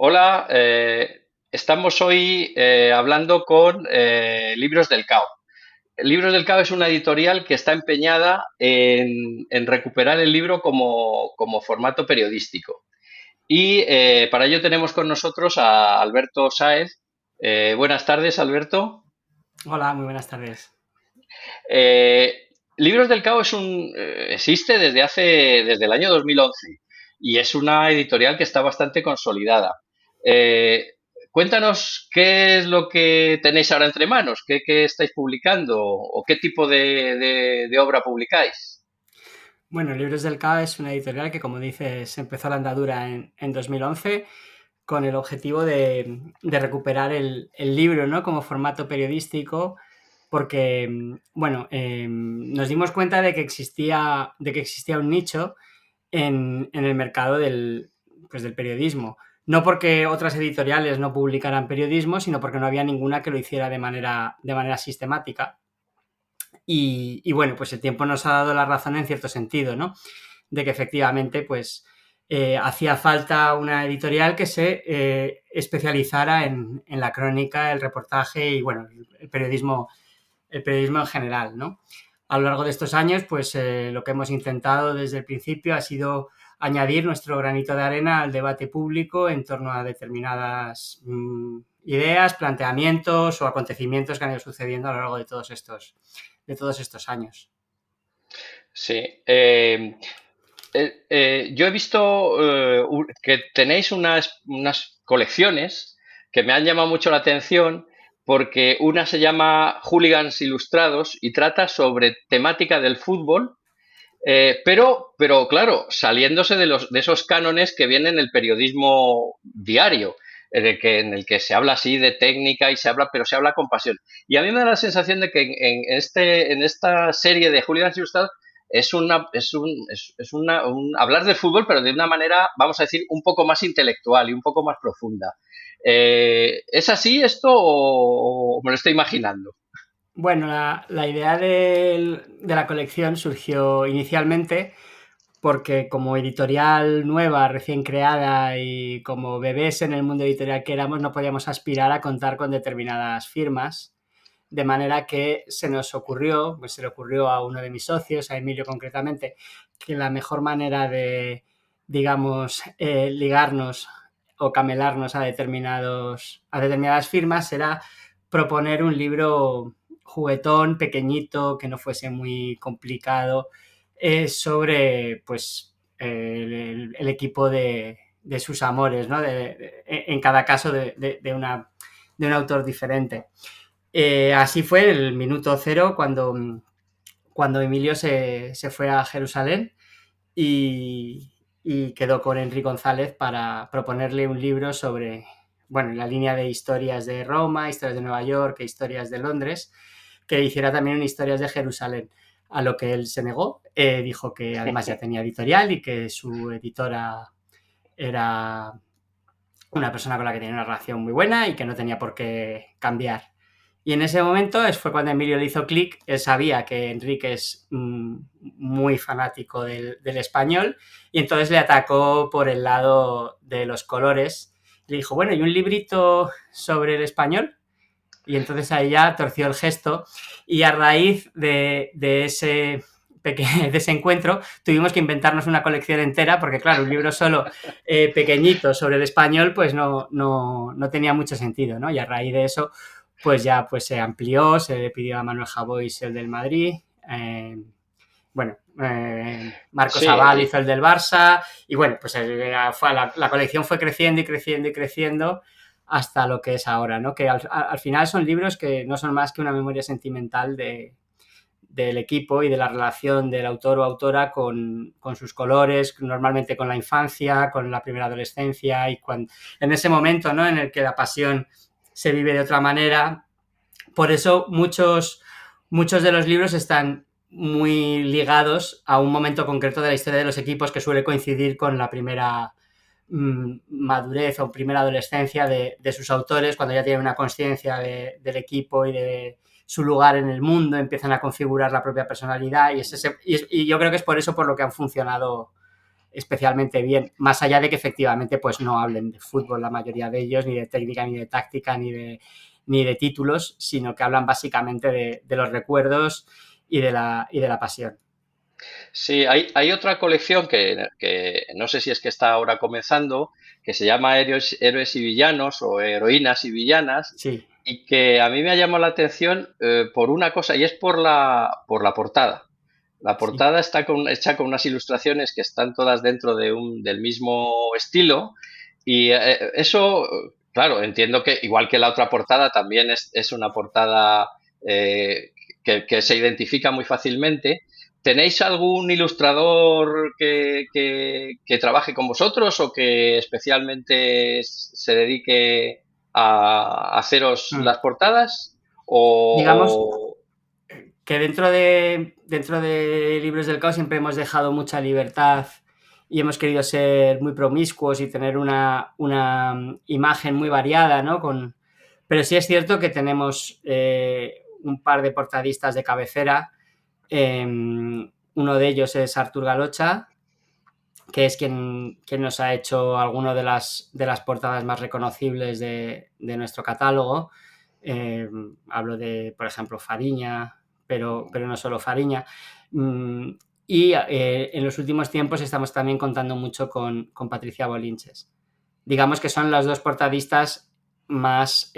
Hola, estamos hoy hablando con Libros del Cao. Libros del Cao es una editorial que está empeñada en recuperar el libro como formato periodístico. Y para ello tenemos con nosotros a Alberto Sáez. Buenas tardes, Alberto. Hola, muy buenas tardes. Libros del Cao existe desde el año 2011 y es una editorial que está bastante consolidada. Eh, Cuéntanos qué es lo que tenéis ahora entre manos, qué estáis publicando o qué tipo de obra publicáis. Bueno, Libros del K es una editorial que, como dices, empezó la andadura en 2011 con el objetivo de recuperar el libro, ¿no? Como formato periodístico, porque, bueno, nos dimos cuenta de que existía un nicho en el mercado del periodismo. No porque otras editoriales no publicaran periodismo, sino porque no había ninguna que lo hiciera de manera sistemática. Y bueno, pues el tiempo nos ha dado la razón en cierto sentido, ¿no? De que efectivamente, pues hacía falta una editorial que se especializara en la crónica, el reportaje y bueno, el periodismo en general, ¿no? A lo largo de estos años, pues lo que hemos intentado desde el principio ha sido añadir nuestro granito de arena al debate público en torno a determinadas ideas, planteamientos o acontecimientos que han ido sucediendo a lo largo de todos estos años. Sí. Yo he visto que tenéis unas colecciones que me han llamado mucho la atención porque una se llama Hooligans Ilustrados y trata sobre temática del fútbol, pero claro, saliéndose de esos cánones que vienen en el periodismo diario, en el que se habla así de técnica pero se habla con pasión. Y a mí me da la sensación de que en esta serie de Hooligans Ilustrados hablar de fútbol, pero de una manera, vamos a decir, un poco más intelectual y un poco más profunda. ¿Es así esto o me lo estoy imaginando? Bueno, la idea de la colección surgió inicialmente porque como editorial nueva, recién creada y como bebés en el mundo editorial que éramos, no podíamos aspirar a contar con determinadas firmas, de manera que se le ocurrió a uno de mis socios, a Emilio concretamente, que la mejor manera de, digamos, ligarnos o camelarnos a determinadas firmas era proponer un libro juguetón, pequeñito, que no fuese muy complicado, sobre pues el equipo de sus amores, ¿no? En cada caso de un autor diferente. Así fue el minuto cero cuando Emilio se fue a Jerusalén y quedó con Enrique González para proponerle un libro sobre, bueno, la línea de historias de Roma, historias de Nueva York e historias de Londres, que hiciera también historias de Jerusalén. A lo que él se negó, dijo que además ya tenía editorial y que su editora era una persona con la que tenía una relación muy buena y que no tenía por qué cambiar. Y en ese momento fue cuando Emilio le hizo clic. Él sabía que Enrique es muy fanático del español y entonces le atacó por el lado de los colores. Le dijo, bueno, ¿y un librito sobre el español? Y entonces ahí ya torció el gesto y a raíz de ese encuentro tuvimos que inventarnos una colección entera porque claro, un libro solo pequeñito sobre el español pues no tenía mucho sentido, ¿no? Y a raíz de eso pues ya pues se amplió, se le pidió a Manuel Javois el del Madrid, bueno, Marcos Abal Sí. hizo el del Barça y bueno, pues la colección fue creciendo y creciendo y creciendo hasta lo que es ahora, ¿no? Que al final son libros que no son más que una memoria sentimental del equipo y de la relación del autor o autora con sus colores, normalmente con la infancia, con la primera adolescencia y en ese momento, ¿no? En el que la pasión se vive de otra manera. Por eso muchos de los libros están muy ligados a un momento concreto de la historia de los equipos que suele coincidir con la primera madurez o primera adolescencia de sus autores, cuando ya tienen una conciencia del equipo y de su lugar en el mundo, empiezan a configurar la propia personalidad y yo creo que es por eso por lo que han funcionado especialmente bien, más allá de que efectivamente pues no hablen de fútbol la mayoría de ellos, ni de técnica, ni de táctica, ni de títulos, sino que hablan básicamente de los recuerdos y de la pasión. Sí, hay otra colección que no sé si es que está ahora comenzando, que se llama Héroes y Villanos o Heroínas y Villanas, Sí, y que a mí me ha llamado la atención por una cosa, y es por la portada. La sí. portada está hecha con unas ilustraciones que están todas dentro del mismo estilo, y eso, claro, entiendo que igual que la otra portada, también es una portada que se identifica muy fácilmente. ¿Tenéis algún ilustrador que trabaje con vosotros o que especialmente se dedique a haceros Mm. las portadas? Digamos O... que dentro de Libros del Caos siempre hemos dejado mucha libertad y hemos querido ser muy promiscuos y tener una imagen muy variada, ¿no? Pero sí es cierto que tenemos un par de portadistas de cabecera. Uno de ellos es Artur Galocha, que es quien nos ha hecho algunas de las portadas más reconocibles de nuestro catálogo. Eh, Hablo de, por ejemplo, Fariña, pero no solo Fariña. Mm, y en los últimos tiempos estamos también contando mucho con Patricia Bolinches. Digamos que son las dos portadistas que más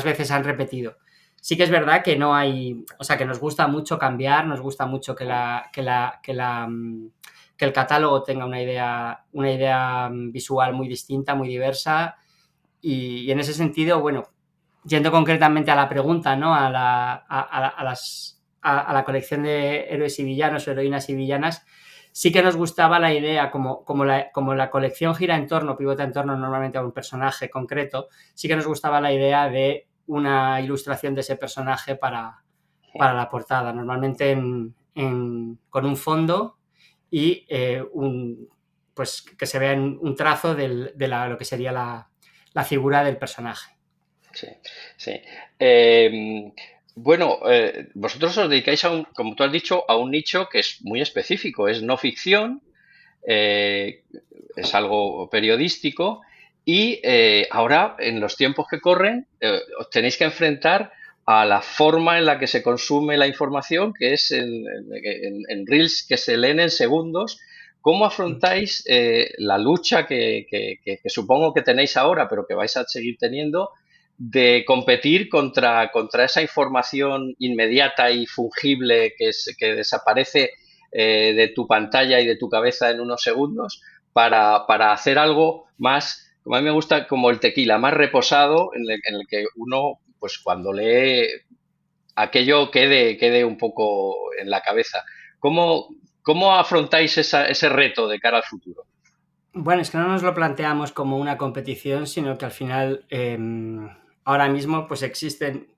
veces han repetido. Sí que es verdad que no hay, o sea, que nos gusta mucho cambiar, nos gusta mucho que el catálogo tenga una idea visual muy distinta, muy diversa, y en ese sentido, bueno, yendo concretamente a la pregunta, ¿no? A la colección de héroes y villanos, heroínas y villanas, sí que nos gustaba la idea, como la colección gira en torno, pivota en torno normalmente a un personaje concreto, sí que nos gustaba la idea de una ilustración de ese personaje para la portada, normalmente con un fondo y pues que se vea un trazo lo que sería la figura del personaje. Sí, sí. Bueno, vosotros os dedicáis como tú has dicho, a un nicho que es muy específico, es no ficción, eh, es algo periodístico y ahora, en los tiempos que corren, os tenéis que enfrentar a la forma en la que se consume la información, que es en reels que se leen en segundos. ¿Cómo afrontáis la lucha que supongo que tenéis ahora, pero que vais a seguir teniendo, de competir contra esa información inmediata y fungible que desaparece de tu pantalla y de tu cabeza en unos segundos para hacer algo más, como a mí me gusta, como el tequila, más reposado, en el que uno, pues cuando lee, aquello quede un poco en la cabeza? ¿Cómo, cómo afrontáis ese reto de cara al futuro? Bueno, es que no nos lo planteamos como una competición, sino que al final ahora mismo pues existen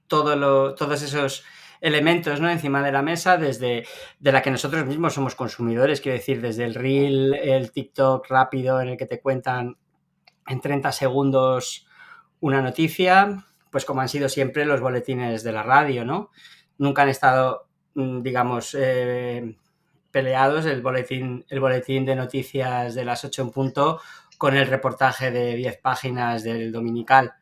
todos esos elementos, ¿no? Encima de la mesa, desde de la que nosotros mismos somos consumidores, quiero decir, desde el reel, el TikTok rápido en el que te cuentan en 30 segundos una noticia, pues como han sido siempre los boletines de la radio, ¿no? Nunca han estado, digamos, peleados el boletín de noticias de las 8 en punto con el reportaje de 10 páginas del dominical.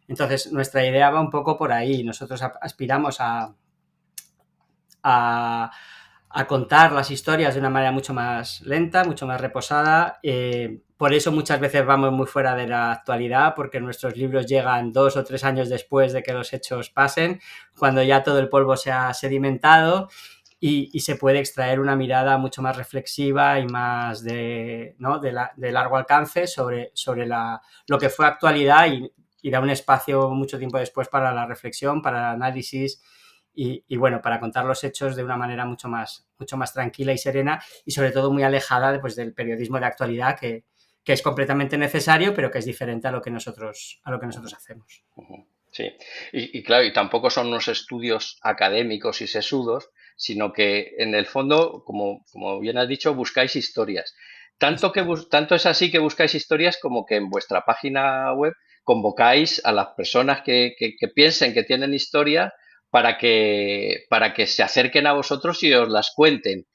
Entonces, nuestra idea va un poco por ahí. Nosotros aspiramos a, a contar las historias de una manera mucho más lenta, mucho más reposada. Por eso muchas veces vamos muy fuera de la actualidad, porque nuestros libros llegan 2 o 3 años después de que los hechos pasen, cuando ya todo el polvo se ha sedimentado y se puede extraer una mirada mucho más reflexiva y más ¿no? de largo alcance sobre lo que fue actualidad y da un espacio mucho tiempo después para la reflexión, para el análisis bueno, para contar los hechos de una manera mucho más tranquila y serena y sobre todo muy alejada pues, del periodismo de actualidad que es completamente necesario, pero que es diferente a lo que nosotros hacemos. Ujú. Sí, y claro, y tampoco son unos estudios académicos y sesudos, sino que en el fondo, como bien has dicho, buscáis historias. Eso. Tanto es así que buscáis historias como que en vuestra página web convocáis a las personas que piensen que tienen historia para que se acerquen a vosotros y os las cuenten.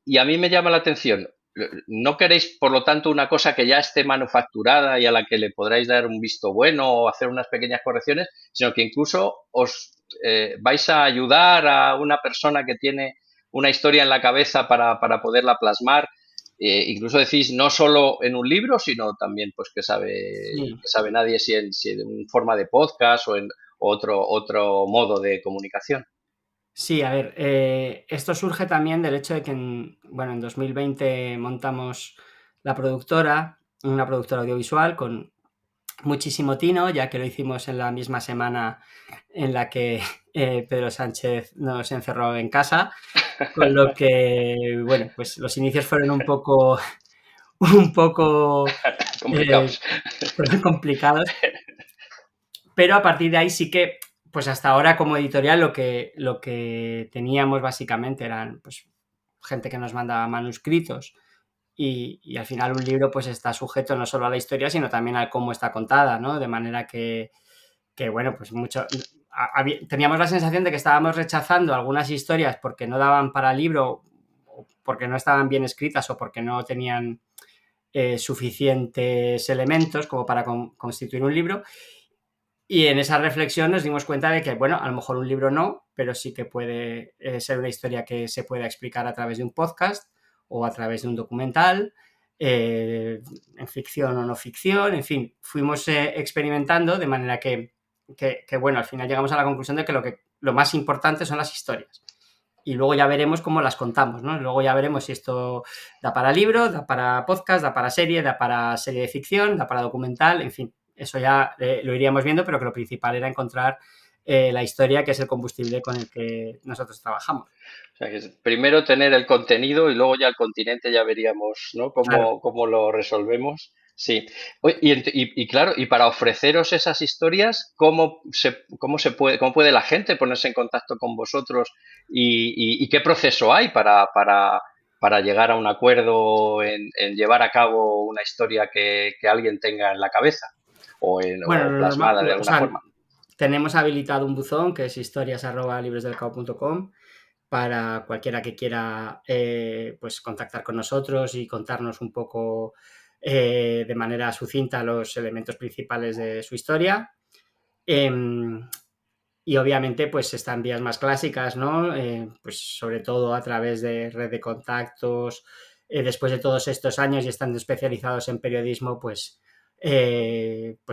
y a mí me llama la atención. ¿No queréis, por lo tanto, una cosa que ya esté manufacturada y a la que le podráis dar un visto bueno o hacer unas pequeñas correcciones, sino que incluso os vais a ayudar a una persona que tiene una historia en la cabeza para poderla plasmar? Incluso decís no solo en un libro, sino también pues Sí. que sabe nadie si en forma de podcast o en otro modo de comunicación. Sí, a ver, esto surge también del hecho de que en 2020 montamos la productora, una productora audiovisual con muchísimo tino, ya que lo hicimos en la misma semana en la que Pedro Sánchez nos encerró en casa, con lo que, bueno, pues los inicios fueron un poco eh, Complicados. complicados, pero a partir de ahí sí que, pues hasta ahora como editorial lo que teníamos básicamente eran pues gente que nos mandaba manuscritos y al final un libro pues está sujeto no solo a la historia, sino también a cómo está contada, ¿no? De manera que bueno, pues teníamos la sensación de que estábamos rechazando algunas historias porque no daban para libro, o porque no estaban bien escritas o porque no tenían suficientes elementos como para constituir un libro. Y en esa reflexión nos dimos cuenta de que, bueno, a lo mejor un libro no, pero sí que puede ser una historia que se pueda explicar a través de un podcast o a través de un documental, en ficción o no ficción, en fin, fuimos experimentando de manera que, bueno, al final llegamos a la conclusión de que lo más importante son las historias. Y luego ya veremos cómo las contamos, ¿no? Luego ya veremos si esto da para libro, da para podcast, da para serie de ficción, da para documental, en fin, eso ya lo iríamos viendo, pero que lo principal era encontrar la historia, que es el combustible con el que nosotros trabajamos. O sea, que primero tener el contenido y luego ya el continente ya veríamos, ¿no? Claro. Cómo lo resolvemos. Sí. Oye, y claro, y para ofreceros esas historias, cómo puede la gente ponerse en contacto con vosotros y qué proceso hay para llegar a un acuerdo en llevar a cabo una historia que alguien tenga en la cabeza Bueno, o lo normal, plasmada de o alguna sea, forma? tenemos habilitado un buzón que es historias@librosdelcao.com para cualquiera que quiera pues contactar con nosotros y contarnos un poco de manera sucinta los elementos principales de su historia. Em, y obviamente pues están vías más clásicas, ¿no? Pues sobre todo a través de red de contactos. Después de todos estos años y estando especializados en periodismo, pues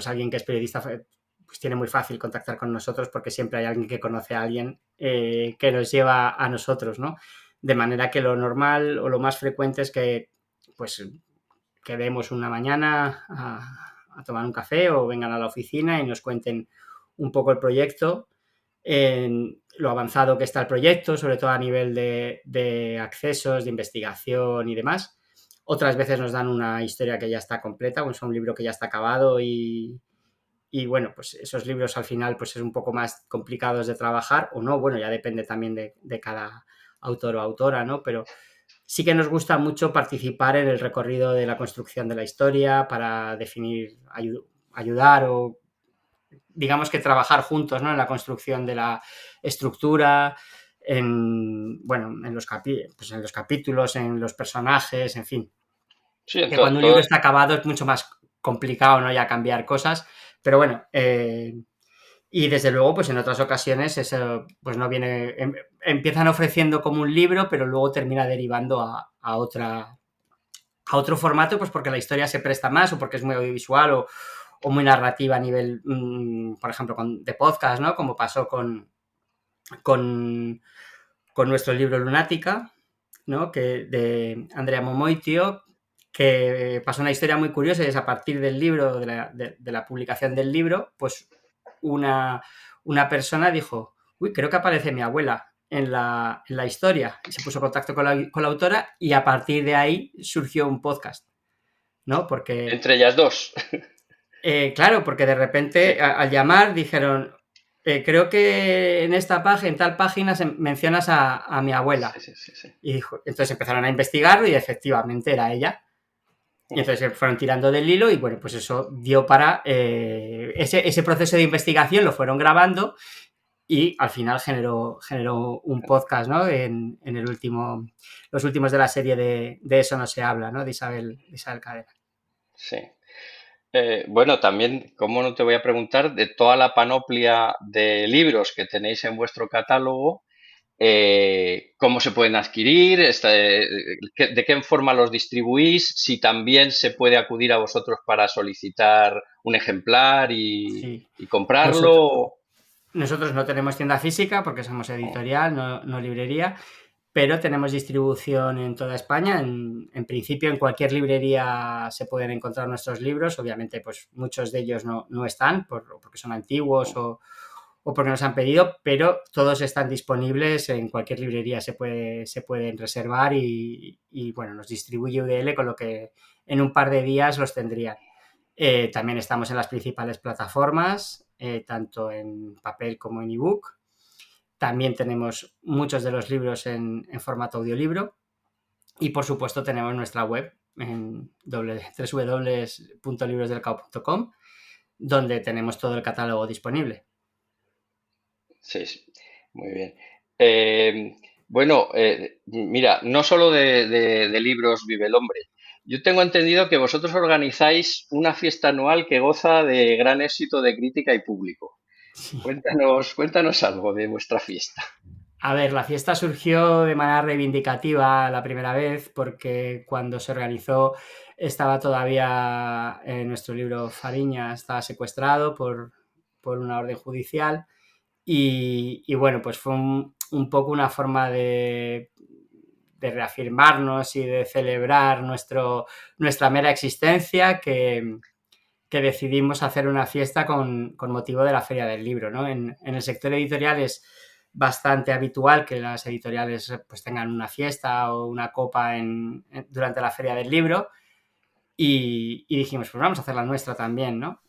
alguien que es periodista pues tiene muy fácil contactar con nosotros porque siempre hay alguien que conoce a alguien que nos lleva a nosotros, ¿no? De manera que lo normal o lo más frecuente es que pues quedemos una mañana a tomar un café o vengan a la oficina y nos cuenten un poco el proyecto, en lo avanzado que está el proyecto, sobre todo a nivel de accesos, de investigación y demás. Otras veces nos dan una historia que ya está completa, pues un libro que ya está acabado y bueno, pues esos libros al final pues es un poco más complicados de trabajar o no, bueno, ya depende también de cada autor o autora, ¿no? Pero sí que nos gusta mucho participar en el recorrido de la construcción de la historia para definir, ayudar o digamos que trabajar juntos, ¿no? En la construcción de la estructura, pues en los capítulos, en los personajes, en fin. Sí, en Que cuando un libro todo. está acabado es mucho más complicado, ¿no? Ya cambiar cosas, pero bueno, y desde luego, pues en otras ocasiones eso pues no viene, empiezan ofreciendo como un libro, pero luego termina derivando a otro formato, pues porque la historia se presta más o porque es muy audiovisual o muy narrativa a nivel, por ejemplo, de podcast, ¿no? Como pasó con, con nuestro libro Lunática, ¿no? Que de Andrea Momoitio, que pasó una historia muy curiosa y es a partir del libro, de la publicación del libro, pues una persona dijo, uy, creo que aparece mi abuela en la historia y se puso en contacto con la autora y a partir de ahí surgió un podcast, ¿no? Porque Entre ellas dos. claro, porque de Sí, repente al llamar dijeron, creo que en esta página, en tal página mencionas a mi sí, abuela. sí, sí, sí. Y entonces empezaron a investigarlo y efectivamente era ella. Y entonces fueron tirando del hilo y bueno, pues eso dio para ese proceso de investigación, lo fueron grabando y al final generó un podcast, ¿no? En el último, los últimos de la serie de Eso no se habla, ¿no? De Isabel Cadena. Sí. Bueno, también, ¿cómo no te voy a preguntar de toda la panoplia de libros que tenéis en vuestro catálogo? ¿Cómo se pueden adquirir? ¿De qué forma los distribuís? Si también se puede acudir a vosotros para solicitar un ejemplar Sí. y Nosotros, comprarlo. nosotros no tenemos tienda física porque somos editorial, no librería, pero tenemos distribución en toda España. En principio, en cualquier librería se pueden encontrar nuestros libros. Obviamente, pues muchos de ellos no están porque son antiguos o porque nos han pedido, pero todos están disponibles en cualquier librería. Se pueden reservar y, bueno, nos distribuye UDL, con lo que en un par de días los tendrían. También estamos en las principales plataformas, tanto en papel como en ebook. También tenemos muchos de los libros en formato audiolibro y, por supuesto, tenemos nuestra web en www.librosdelcao.com, donde tenemos todo el catálogo disponible. Sí, sí, muy bien. Eh, bueno, mira, no solo de libros vive el hombre. Yo tengo entendido que vosotros organizáis una fiesta anual que goza de gran éxito de crítica y público. Sí. Cuéntanos algo de vuestra fiesta. A ver, la fiesta surgió de manera reivindicativa la primera vez porque cuando se organizó estaba todavía nuestro libro Fariña, estaba secuestrado por una orden judicial. Y bueno, pues fue un poco una forma de reafirmarnos y de celebrar nuestra mera existencia, que decidimos hacer una fiesta con motivo de la Feria del Libro, ¿no? En el sector editorial es bastante habitual que las editoriales pues tengan una fiesta o una copa durante la Feria del Libro, y dijimos, pues vamos a hacer la nuestra también, ¿no?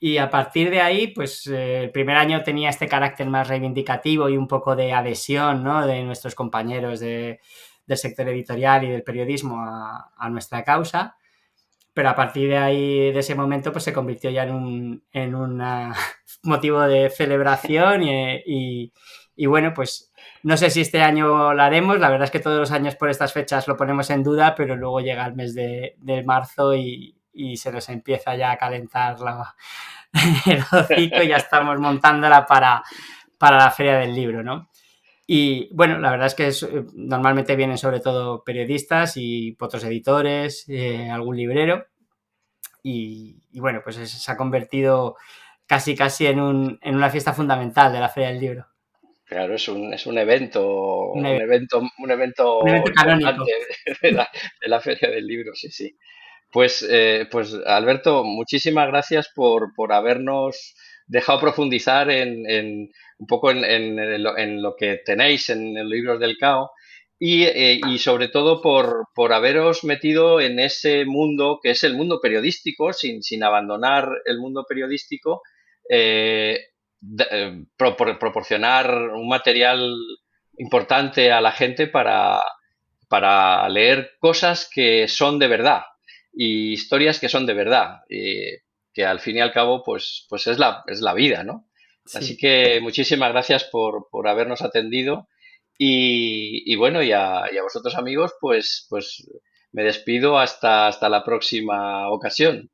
Y a partir de ahí, pues el primer año tenía este carácter más reivindicativo y un poco de adhesión, ¿no? De nuestros compañeros del sector editorial y del periodismo a nuestra causa. Pero a partir de ahí, de ese momento, pues se convirtió ya en un motivo de celebración y bueno, pues no sé si este año lo haremos. La verdad es que todos los años por estas fechas lo ponemos en duda, pero luego llega el mes de marzo y se nos empieza ya a calentar el hocico y ya estamos montándola para la Feria del Libro, ¿no? Y bueno, la verdad es que normalmente vienen sobre todo periodistas y otros editores, algún librero, y bueno, pues se ha convertido casi en una fiesta fundamental de la Feria del Libro. Claro, es un evento, Un, un evento, un un evento evento canónico. importante de la Feria del Libro, sí, sí. Pues Alberto, muchísimas gracias por habernos dejado profundizar un poco en lo que tenéis en los libros del CAO y sobre todo por haberos metido en ese mundo que es el mundo periodístico, sin abandonar el mundo periodístico, eh, proporcionar un material importante a la gente para leer cosas que son de verdad y historias que son de verdad, que al fin y al cabo pues es la vida, ¿no? Así Sí. que muchísimas gracias por habernos atendido y bueno, y a vosotros amigos, pues me despido hasta la próxima ocasión.